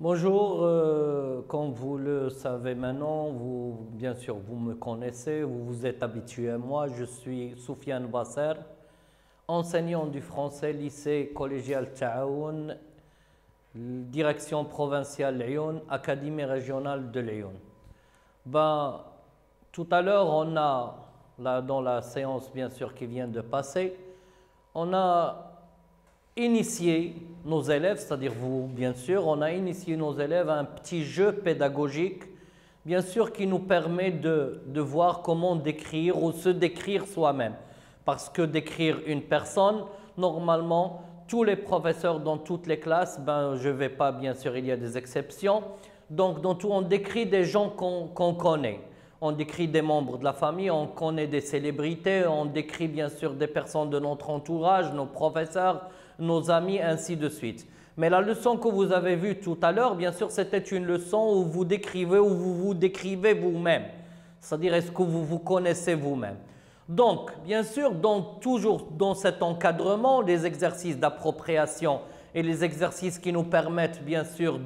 Bonjour, comme vous le savez maintenant, bien sûr, vous me connaissez, vous vous êtes habitué à moi. Je suis Soufiane Basser, enseignant du français, lycée collégial Taoun, direction provinciale Lyon, Académie régionale de Lyon. Tout à l'heure, on a, là, dans la séance bien sûr qui vient de passer, on a initié nos élèves, c'est-à-dire vous bien sûr, on a initié nos élèves à un petit jeu pédagogique, bien sûr qui nous permet de voir comment décrire ou se décrire soi-même. Parce que décrire une personne, normalement, tous les professeurs dans toutes les classes, je ne vais pas, bien sûr, il y a des exceptions, donc dans tout, on décrit des gens qu'on connaît. On décrit des membres de la famille, on connaît des célébrités, on décrit bien sûr des personnes de notre entourage, nos professeurs, nos amis, ainsi de suite. Mais la leçon que vous avez vue tout à l'heure, bien sûr, c'était une leçon où vous décrivez, où vous vous décrivez vous-même. C'est-à-dire, est-ce que vous vous connaissez vous-même? Donc, bien sûr, toujours dans cet encadrement, les exercices d'appropriation et les exercices qui nous permettent, bien sûr,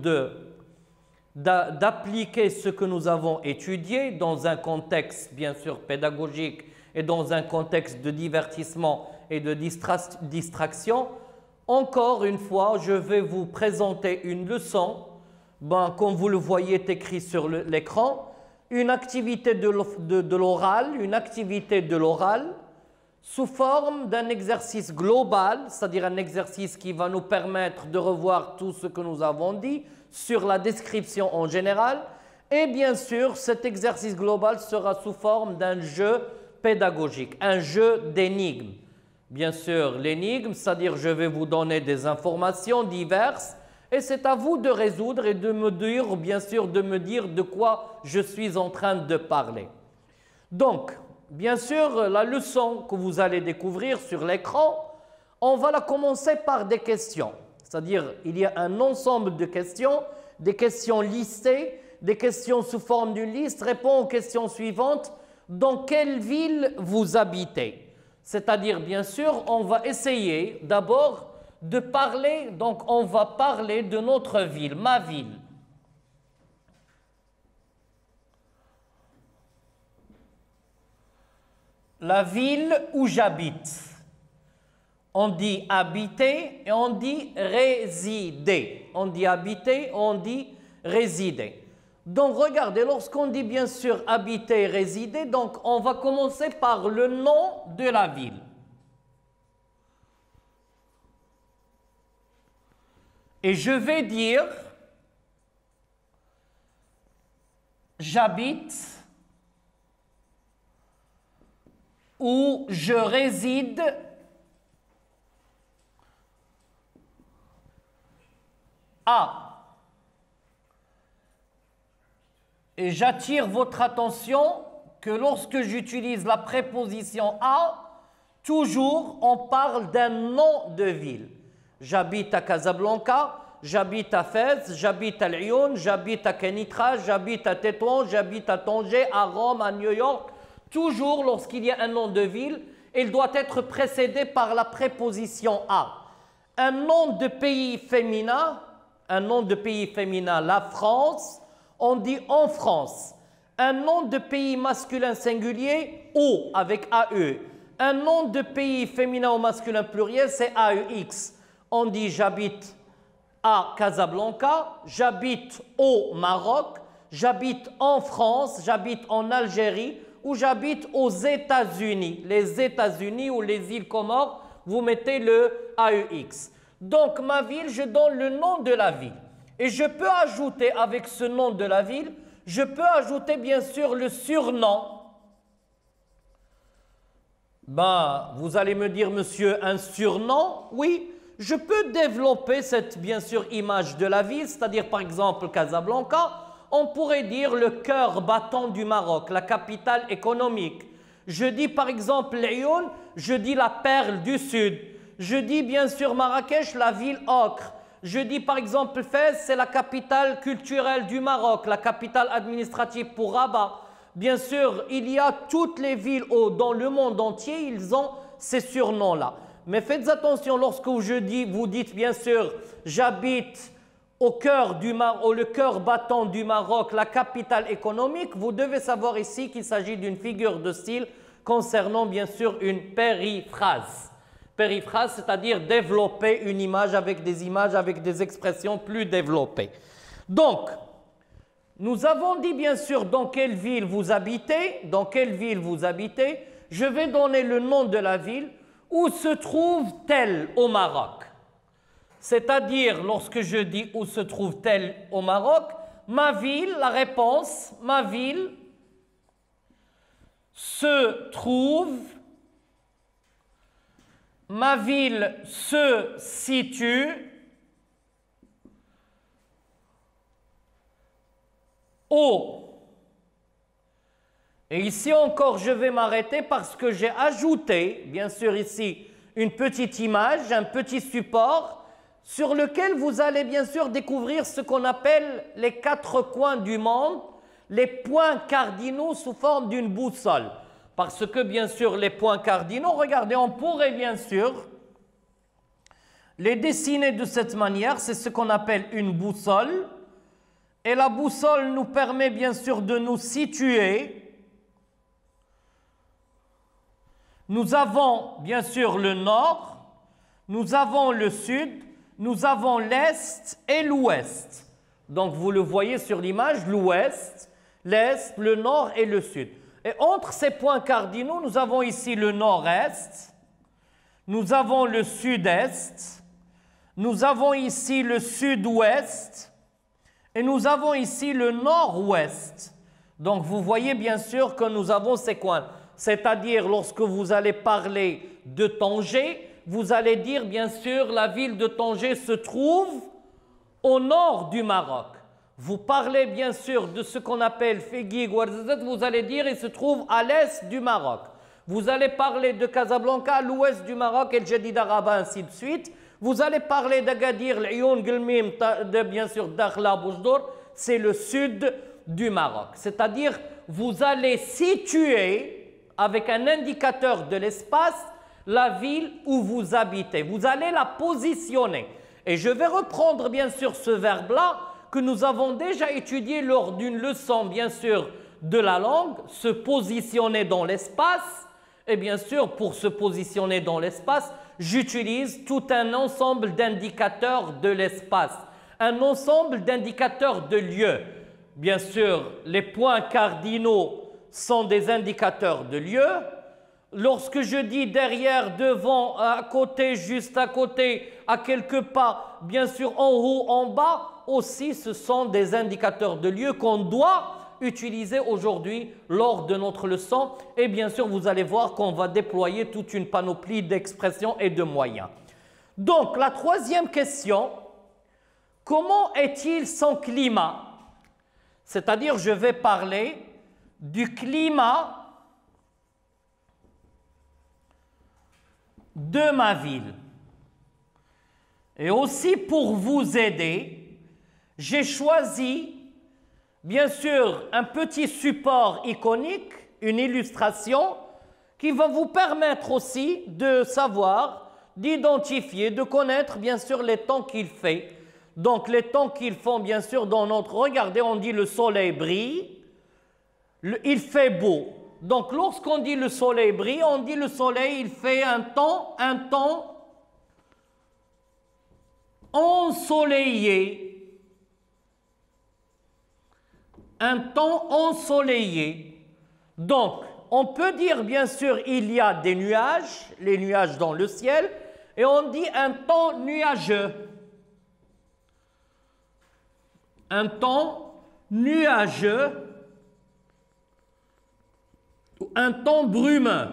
d'appliquer ce que nous avons étudié dans un contexte, bien sûr, pédagogique et dans un contexte de divertissement et de distraction. Encore une fois, je vais vous présenter une leçon, comme vous le voyez écrit sur l'écran, une activité de l'oral, sous forme d'un exercice global, c'est-à-dire un exercice qui va nous permettre de revoir tout ce que nous avons dit sur la description en général. Et bien sûr, cet exercice global sera sous forme d'un jeu pédagogique, un jeu d'énigmes. Bien sûr, l'énigme, c'est-à-dire je vais vous donner des informations diverses et c'est à vous de résoudre et de me dire, bien sûr, de me dire de quoi je suis en train de parler. Donc, bien sûr, la leçon que vous allez découvrir sur l'écran, on va la commencer par des questions. C'est-à-dire, il y a un ensemble de questions, des questions listées, des questions sous forme d'une liste. Réponds aux questions suivantes. Dans quelle ville vous habitez? C'est-à-dire, bien sûr, on va essayer d'abord de parler, donc on va parler de notre ville, ma ville. La ville où j'habite. On dit habiter et on dit résider. On dit habiter, on dit résider. Donc regardez, lorsqu'on dit bien sûr habiter et résider, donc on va commencer par le nom de la ville. Et je vais dire j'habite ou je réside à. Et j'attire votre attention que lorsque j'utilise la préposition à, toujours on parle d'un nom de ville. J'habite à Casablanca, j'habite à Fès, j'habite à Lyon, j'habite à Kenitra, j'habite à Tétouan, j'habite à Tanger, à Rome, à New York. Toujours lorsqu'il y a un nom de ville, il doit être précédé par la préposition à. Un nom de pays féminin, la France, on dit en France. Un nom de pays masculin singulier, O, avec AE. Un nom de pays féminin ou masculin pluriel, c'est AEX. On dit j'habite à Casablanca, j'habite au Maroc, j'habite en France, j'habite en Algérie ou j'habite aux États-Unis. Les États-Unis ou les îles Comores, vous mettez le AEX. Donc ma ville, je donne le nom de la ville. Et je peux ajouter avec ce nom de la ville, je peux ajouter bien sûr le surnom. Vous allez me dire, monsieur, un surnom? Oui, je peux développer cette, bien sûr, image de la ville, c'est-à-dire par exemple Casablanca, on pourrait dire le cœur battant du Maroc, la capitale économique. Je dis par exemple Lyon, je dis la perle du Sud. Je dis bien sûr Marrakech, la ville ocre. Je dis par exemple Fès, c'est la capitale culturelle du Maroc, la capitale administrative pour Rabat. Bien sûr, il y a toutes les villes dans le monde entier, ils ont ces surnoms-là. Mais faites attention lorsque vous dites bien sûr j'habite au cœur le cœur battant du Maroc, la capitale économique, vous devez savoir ici qu'il s'agit d'une figure de style concernant bien sûr une périphrase. Périphrase, c'est-à-dire développer une image, avec des expressions plus développées. Donc, nous avons dit bien sûr dans quelle ville vous habitez, Je vais donner le nom de la ville. Où se trouve-t-elle au Maroc? C'est-à-dire, lorsque je dis où se trouve-t-elle au Maroc, ma ville, la réponse, ma ville se situe au. Et ici encore, je vais m'arrêter parce que j'ai ajouté, bien sûr ici, une petite image, un petit support sur lequel vous allez bien sûr découvrir ce qu'on appelle les 4 coins du monde, les points cardinaux sous forme d'une boussole. Parce que bien sûr, les points cardinaux, regardez, on pourrait bien sûr les dessiner de cette manière, c'est ce qu'on appelle une boussole. Et la boussole nous permet bien sûr de nous situer. Nous avons bien sûr le nord, nous avons le sud, nous avons l'est et l'ouest. Donc vous le voyez sur l'image, l'ouest, l'est, le nord et le sud. Et entre ces points cardinaux, nous avons ici le nord-est, nous avons le sud-est, nous avons ici le sud-ouest et nous avons ici le nord-ouest. Donc vous voyez bien sûr que nous avons ces coins. C'est-à-dire, lorsque vous allez parler de Tanger, vous allez dire, bien sûr, la ville de Tanger se trouve au nord du Maroc. Vous parlez, bien sûr, de ce qu'on appelle Fegig, vous allez dire, il se trouve à l'est du Maroc. Vous allez parler de Casablanca, à l'ouest du Maroc, et le Jadid Araba, ainsi de suite. Vous allez parler d'Agadir, l'Ayoun, Gulmim, bien sûr, Dakhla, Boujdour, c'est le sud du Maroc. C'est-à-dire, vous allez situer avec un indicateur de l'espace, la ville où vous habitez. Vous allez la positionner. Et je vais reprendre bien sûr ce verbe-là que nous avons déjà étudié lors d'une leçon bien sûr de la langue, se positionner dans l'espace. Et bien sûr, pour se positionner dans l'espace, j'utilise tout un ensemble d'indicateurs de l'espace, un ensemble d'indicateurs de lieu. Bien sûr, les points cardinaux sont des indicateurs de lieu. Lorsque je dis derrière, devant, à côté, juste à côté, à quelques pas, bien sûr en haut, en bas, aussi ce sont des indicateurs de lieu qu'on doit utiliser aujourd'hui lors de notre leçon. Et bien sûr, vous allez voir qu'on va déployer toute une panoplie d'expressions et de moyens. Donc, la troisième question, comment est-il son climat? C'est-à-dire, je vais parler du climat de ma ville. Et aussi pour vous aider, j'ai choisi bien sûr un petit support iconique, une illustration qui va vous permettre aussi de savoir, d'identifier, de connaître bien sûr les temps qu'il fait. Donc les temps qu'ils font bien sûr dans notre... Regardez, on dit le soleil brille. Il fait beau. Donc, lorsqu'on dit le soleil brille, on dit le soleil, il fait un temps ensoleillé. Un temps ensoleillé. Donc, on peut dire, bien sûr, il y a des nuages, les nuages dans le ciel, et on dit un temps nuageux. Un temps nuageux. Un temps brumeux.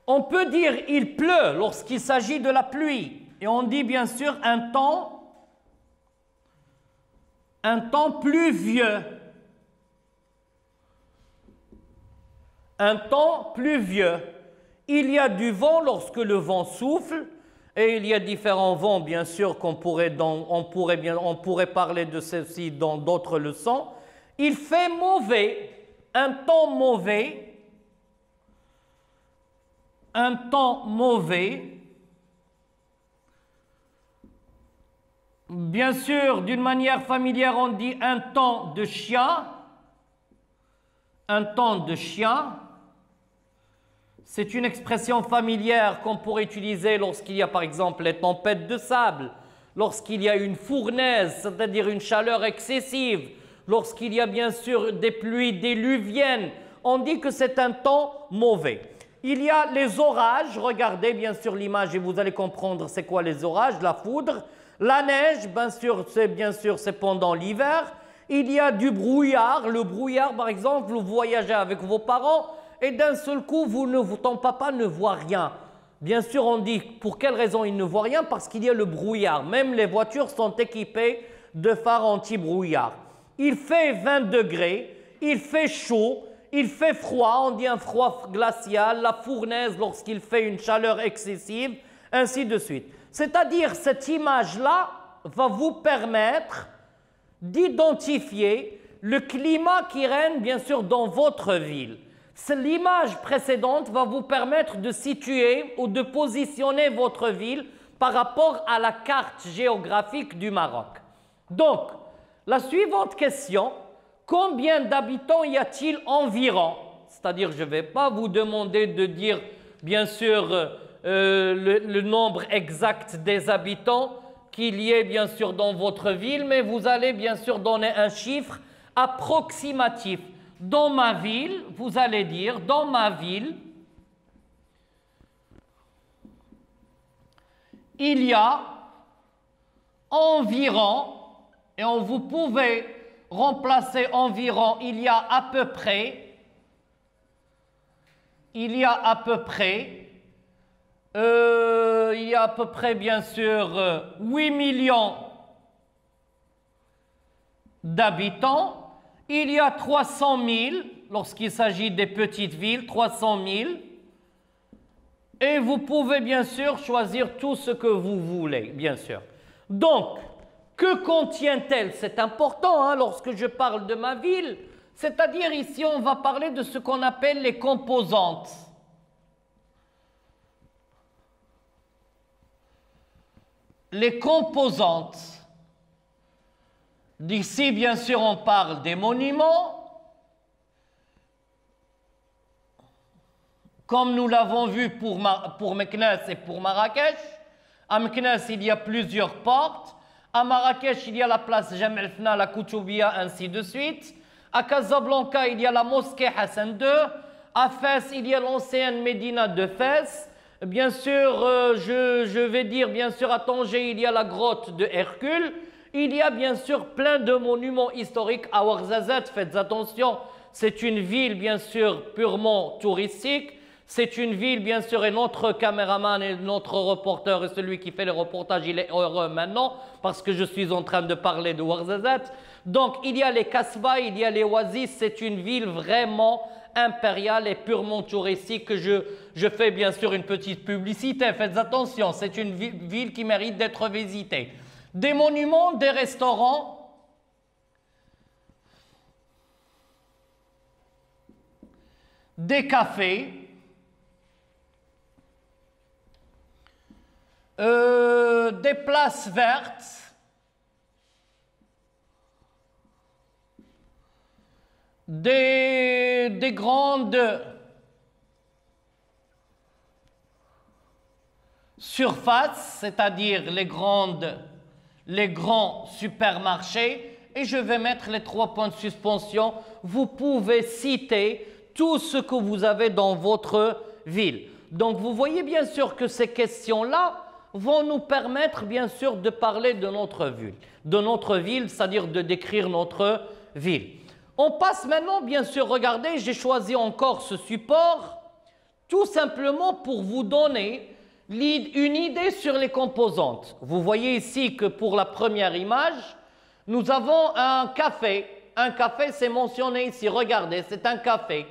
On peut dire il pleut lorsqu'il s'agit de la pluie. Et on dit bien sûr un temps pluvieux. Un temps pluvieux. Il y a du vent lorsque le vent souffle. Et il y a différents vents, bien sûr, on pourrait parler de ceci dans d'autres leçons. Il fait mauvais, un temps mauvais, Bien sûr, d'une manière familière, on dit un temps de chien. Un temps de chien. C'est une expression familière qu'on pourrait utiliser lorsqu'il y a par exemple les tempêtes de sable, lorsqu'il y a une fournaise, c'est-à-dire une chaleur excessive, lorsqu'il y a bien sûr des pluies diluviennes. On dit que c'est un temps mauvais. Il y a les orages, regardez bien sûr l'image et vous allez comprendre c'est quoi les orages, la foudre. La neige, bien sûr, c'est pendant l'hiver. Il y a du brouillard. Le brouillard, par exemple, vous voyagez avec vos parents et d'un seul coup, ton papa ne voit rien. Bien sûr, on dit pour quelle raison il ne voit rien? Parce qu'il y a le brouillard. Même les voitures sont équipées de phares anti-brouillard. Il fait 20 degrés, il fait chaud, il fait froid, on dit un froid glacial, la fournaise lorsqu'il fait une chaleur excessive, ainsi de suite. C'est-à-dire, cette image-là va vous permettre d'identifier le climat qui règne, bien sûr, dans votre ville. L'image précédente va vous permettre de situer ou de positionner votre ville par rapport à la carte géographique du Maroc. Donc, la suivante question, combien d'habitants y a-t-il environ? C'est-à-dire, je ne vais pas vous demander de dire, bien sûr, le nombre exact des habitants qu'il y ait bien sûr dans votre ville, mais vous allez bien sûr donner un chiffre approximatif. Dans ma ville, vous allez dire, dans ma ville, il y a environ, et vous pouvez remplacer environ, il y a à peu près, bien sûr 8 millions d'habitants. Il y a 300 000, lorsqu'il s'agit des petites villes, 300 000. Et vous pouvez bien sûr choisir tout ce que vous voulez, bien sûr. Donc, que contient-elle? C'est important hein, lorsque je parle de ma ville. C'est-à-dire ici, on va parler de ce qu'on appelle les composantes. Les composantes. D'ici, bien sûr, on parle des monuments. Comme nous l'avons vu pour Meknès et pour Marrakech. À Meknès, il y a plusieurs portes. À Marrakech, il y a la place Jem El Fna, la Koutoubia, ainsi de suite. À Casablanca, il y a la mosquée Hassan II. À Fès, il y a l'ancienne Médina de Fès. Bien sûr, je vais dire, bien sûr, à Tanger, il y a la grotte de Hercule. Il y a bien sûr plein de monuments historiques à Ouarzazate. Faites attention, c'est une ville, bien sûr, purement touristique. C'est une ville, bien sûr, et notre caméraman et notre reporter et celui qui fait le reportage, il est heureux maintenant parce que je suis en train de parler de Ouarzazate. Donc, il y a les Kasbah, il y a les oasis. C'est une ville vraiment impériale et purement touristique que je fais, bien sûr, une petite publicité. Faites attention, c'est une ville qui mérite d'être visitée. Des monuments, des restaurants, des cafés, des places vertes, des grandes surfaces, c'est-à-dire les grands supermarchés, et je vais mettre les 3 points de suspension. Vous pouvez citer tout ce que vous avez dans votre ville. Donc, vous voyez bien sûr que ces questions-là vont nous permettre bien sûr de parler de notre ville, c'est-à-dire de décrire notre ville. On passe maintenant, bien sûr, regardez, j'ai choisi encore ce support, tout simplement pour vous donner une idée sur les composantes. Vous voyez ici que pour la première image, nous avons un café. Un café, c'est mentionné ici. Regardez, c'est un café.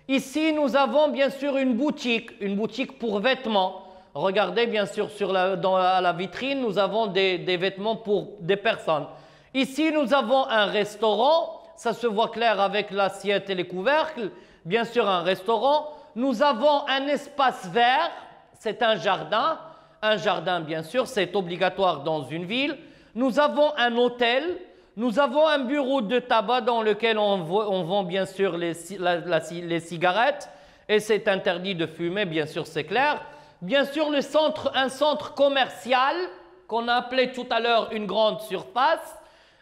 Ici, nous avons bien sûr une boutique pour vêtements. Regardez bien sûr à la vitrine, nous avons des vêtements pour des personnes. Ici, nous avons un restaurant. Ça se voit clair avec l'assiette et les couvercles. Bien sûr, un restaurant. Nous avons un espace vert. C'est un jardin. Un jardin, bien sûr, c'est obligatoire dans une ville. nous avons un hôtel, nous avons un bureau de tabac dans lequel on vend bien sûr les cigarettes, et c'est interdit de fumer, bien sûr, c'est clair. Bien sûr, un centre commercial, qu'on a appelé tout à l'heure une grande surface,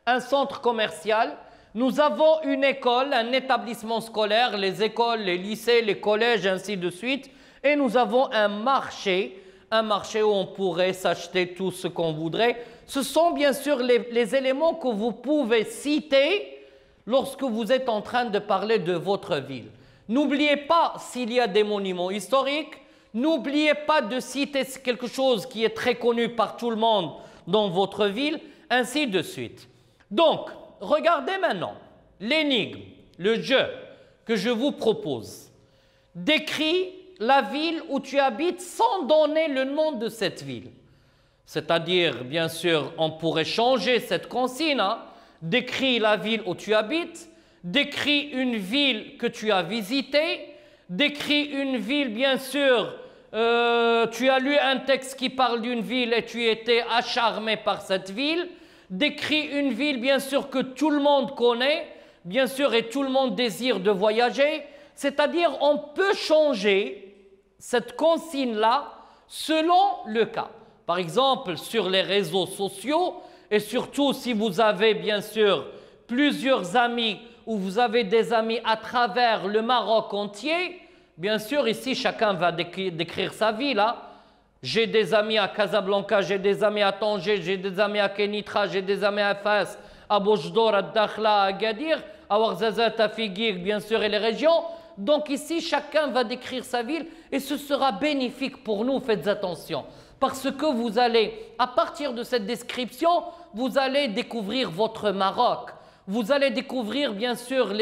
un centre commercial. Nous avons une école, un établissement scolaire, les écoles, les lycées, les collèges, ainsi de suite. Et nous avons un marché où on pourrait s'acheter tout ce qu'on voudrait. Ce sont bien sûr les éléments que vous pouvez citer lorsque vous êtes en train de parler de votre ville. N'oubliez pas s'il y a des monuments historiques, n'oubliez pas de citer quelque chose qui est très connu par tout le monde dans votre ville, ainsi de suite. Donc, regardez maintenant l'énigme, le jeu que je vous propose. Décris la ville où tu habites sans donner le nom de cette ville. C'est-à-dire, bien sûr, on pourrait changer cette consigne. Hein? Décris la ville où tu habites, décris une ville que tu as visitée, décris une ville, bien sûr, tu as lu un texte qui parle d'une ville et tu étais acharné par cette ville. Décris une ville, bien sûr, que tout le monde connaît, bien sûr, et tout le monde désire de voyager. C'est-à-dire, on peut changer cette consigne-là selon le cas. Par exemple, sur les réseaux sociaux, et surtout si vous avez, bien sûr, plusieurs amis ou vous avez des amis à travers le Maroc entier, bien sûr, ici, chacun va décrire sa ville. Hein. J'ai des amis à Casablanca, j'ai des amis à Tanger, j'ai des amis à Kenitra, j'ai des amis à Fès, à Boujdour, à Dakhla, à Agadir, à Ouarzazate, à Figuir, bien sûr, et les régions. Donc ici, chacun va décrire sa ville et ce sera bénéfique pour nous, faites attention. Parce que vous allez, à partir de cette description, vous allez découvrir votre Maroc. Vous allez découvrir, bien sûr,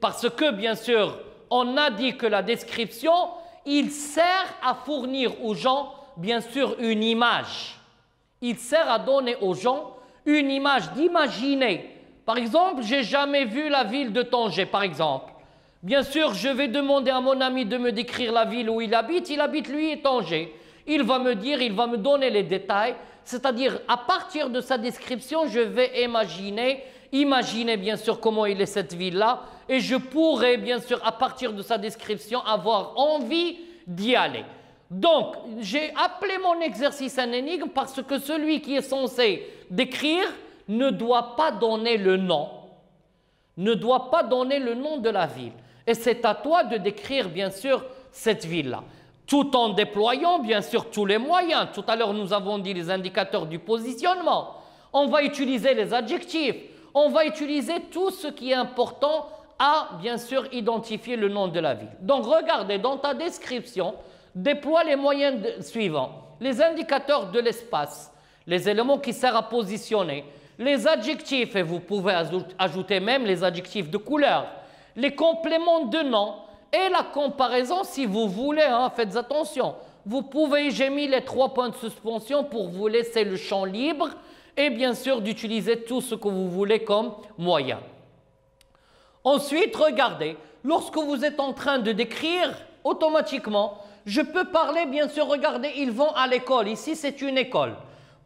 parce que, bien sûr, on a dit que la description, il sert à fournir aux gens, bien sûr, une image. Il sert à donner aux gens une image, d'imaginer. Par exemple, j'ai jamais vu la ville de Tanger, par exemple. Bien sûr, je vais demander à mon ami de me décrire la ville où il habite. Il habite, lui, à Tanger. Il va me dire, il va me donner les détails. C'est-à-dire, à partir de sa description, je vais imaginer bien sûr comment il est cette ville-là. Et je pourrais, bien sûr, à partir de sa description, avoir envie d'y aller. Donc, j'ai appelé mon exercice un énigme parce que celui qui est censé décrire ne doit pas donner le nom. Ne doit pas donner le nom de la ville. Et c'est à toi de décrire, bien sûr, cette ville-là. Tout en déployant, bien sûr, tous les moyens. Tout à l'heure, nous avons dit les indicateurs du positionnement. On va utiliser les adjectifs. On va utiliser tout ce qui est important à, bien sûr, identifier le nom de la ville. Donc, regardez, dans ta description, déploie les moyens suivants. Les indicateurs de l'espace, les éléments qui servent à positionner, les adjectifs, et vous pouvez ajouter même les adjectifs de couleur, les compléments de nom et la comparaison si vous voulez, hein, faites attention. Vous pouvez, j'ai mis les 3 points de suspension pour vous laisser le champ libre et bien sûr d'utiliser tout ce que vous voulez comme moyen. Ensuite, regardez, lorsque vous êtes en train de décrire, automatiquement, je peux parler, bien sûr, regardez, ils vont à l'école. Ici, c'est une école.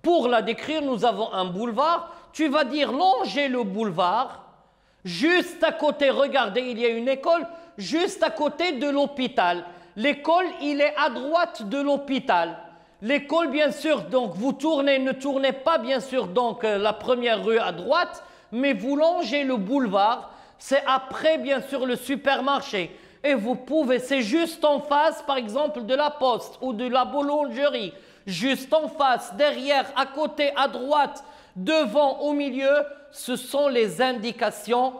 Pour la décrire, nous avons un boulevard. Tu vas dire longer le boulevard. Juste à côté, regardez, il y a une école, juste à côté de l'hôpital. L'école, il est à droite de l'hôpital. L'école, bien sûr, donc vous tournez, ne tournez pas, bien sûr, donc la première rue à droite, mais vous longez le boulevard. C'est après, bien sûr, le supermarché. Et vous pouvez, c'est juste en face, par exemple, de la poste ou de la boulangerie. Juste en face, derrière, à côté, à droite, devant, au milieu, ce sont les indications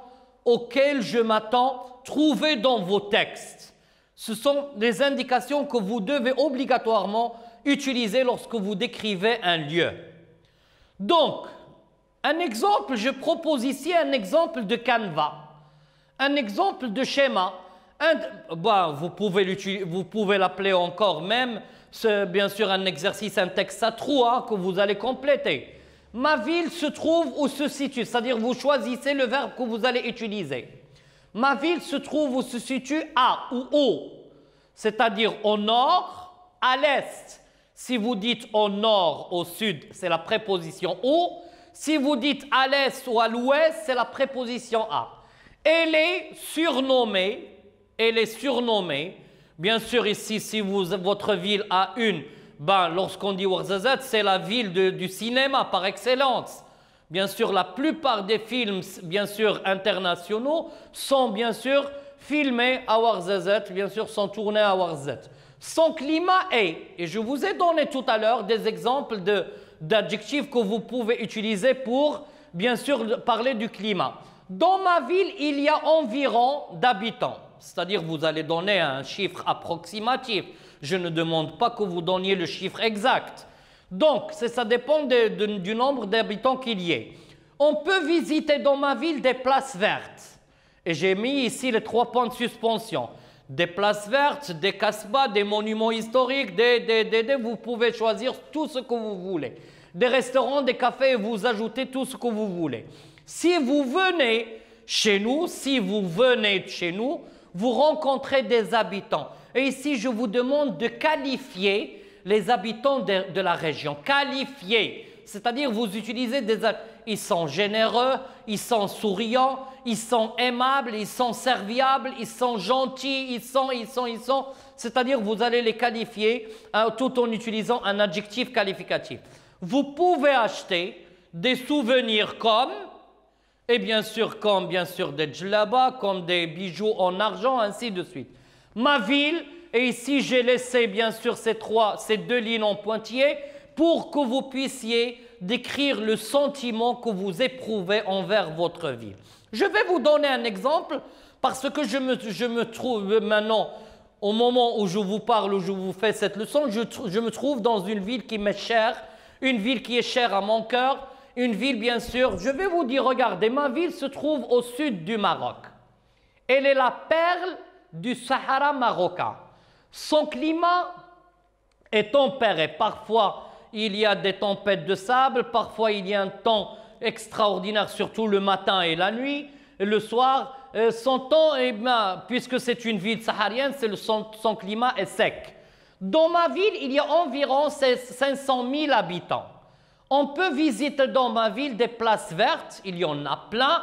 auxquelles je m'attends, trouvées dans vos textes. Ce sont des indications que vous devez obligatoirement utiliser lorsque vous décrivez un lieu. Donc, un exemple, je propose ici un exemple de Canva, un exemple de schéma. Vous pouvez l'appeler encore même, c'est bien sûr un exercice, un texte à trous que vous allez compléter. Ma ville se trouve ou se situe, c'est-à-dire vous choisissez le verbe que vous allez utiliser. Ma ville se trouve ou se situe à ou au, c'est-à-dire au nord, à l'est. Si vous dites au nord, au sud, c'est la préposition au. Si vous dites à l'est ou à l'ouest, c'est la préposition à. Elle est surnommée, bien sûr ici, si votre ville a une, ben, lorsqu'on dit Ouarzazate, c'est la ville du cinéma par excellence. Bien sûr, la plupart des films, bien sûr, internationaux, sont bien sûr filmés à Ouarzazate, bien sûr, sont tournés à Ouarzazate. Son climat est, et je vous ai donné tout à l'heure des exemples d'adjectifs que vous pouvez utiliser pour, bien sûr, parler du climat. Dans ma ville, il y a environ d'habitants. C'est-à-dire, vous allez donner un chiffre approximatif. Je ne demande pas que vous donniez le chiffre exact. Donc, ça dépend du nombre d'habitants qu'il y ait. On peut visiter dans ma ville des places vertes. Et j'ai mis ici les 3 points de suspension. Des places vertes, des casbahs, des monuments historiques, vous pouvez choisir tout ce que vous voulez. Des restaurants, des cafés, vous ajoutez tout ce que vous voulez. Si vous venez chez nous, vous rencontrez des habitants. Et ici, je vous demande de qualifier les habitants de la région. Qualifier, c'est-à-dire vous utilisez ils sont généreux, ils sont souriants, ils sont aimables, ils sont serviables, ils sont gentils, ils sont. C'est-à-dire vous allez les qualifier tout en utilisant un adjectif qualificatif. Vous pouvez acheter des souvenirs comme bien sûr des djellabas, comme des bijoux en argent, ainsi de suite. Ma ville, et ici j'ai laissé bien sûr ces 2 lignes en pointillés pour que vous puissiez décrire le sentiment que vous éprouvez envers votre ville. Je vais vous donner un exemple parce que je me trouve maintenant, au moment où je vous parle, où je vous fais cette leçon, je me trouve dans une ville qui m'est chère, une ville qui est chère à mon cœur, une ville bien sûr, je vais vous dire, regardez, ma ville se trouve au sud du Maroc. Elle est la perle du Sahara marocain. Son climat est tempéré. Parfois, il y a des tempêtes de sable, parfois il y a un temps extraordinaire, surtout le matin et la nuit. Et le soir, son temps, puisque c'est une ville saharienne, son climat est sec. Dans ma ville, il y a environ 500 000 habitants. On peut visiter dans ma ville des places vertes, il y en a plein.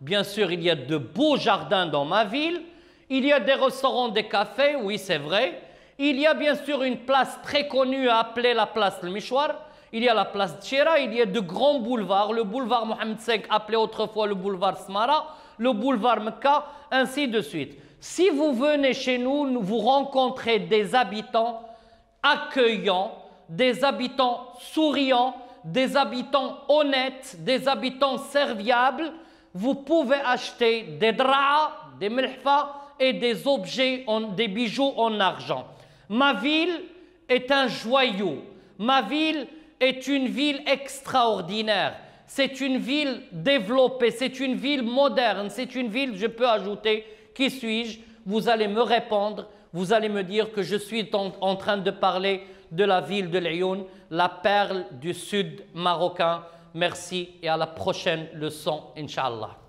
Bien sûr, il y a de beaux jardins dans ma ville. Il y a des restaurants, des cafés, oui, c'est vrai. Il y a bien sûr une place très connue appelée la place El Mishwar. Il y a la place Tchera, il y a de grands boulevards. Le boulevard Mohamed V, appelé autrefois le boulevard Smara, le boulevard Mecca, ainsi de suite. Si vous venez chez nous, vous rencontrez des habitants accueillants, des habitants souriants, des habitants honnêtes, des habitants serviables. Vous pouvez acheter des draps, des milhfa et des objets, des bijoux en argent. Ma ville est un joyau. Ma ville est une ville extraordinaire. C'est une ville développée, c'est une ville moderne, c'est une ville, je peux ajouter, qui suis-je? Vous allez me répondre, vous allez me dire que je suis en train de parler de la ville de Lyoun, la perle du sud marocain. Merci et à la prochaine leçon, Inch'Allah.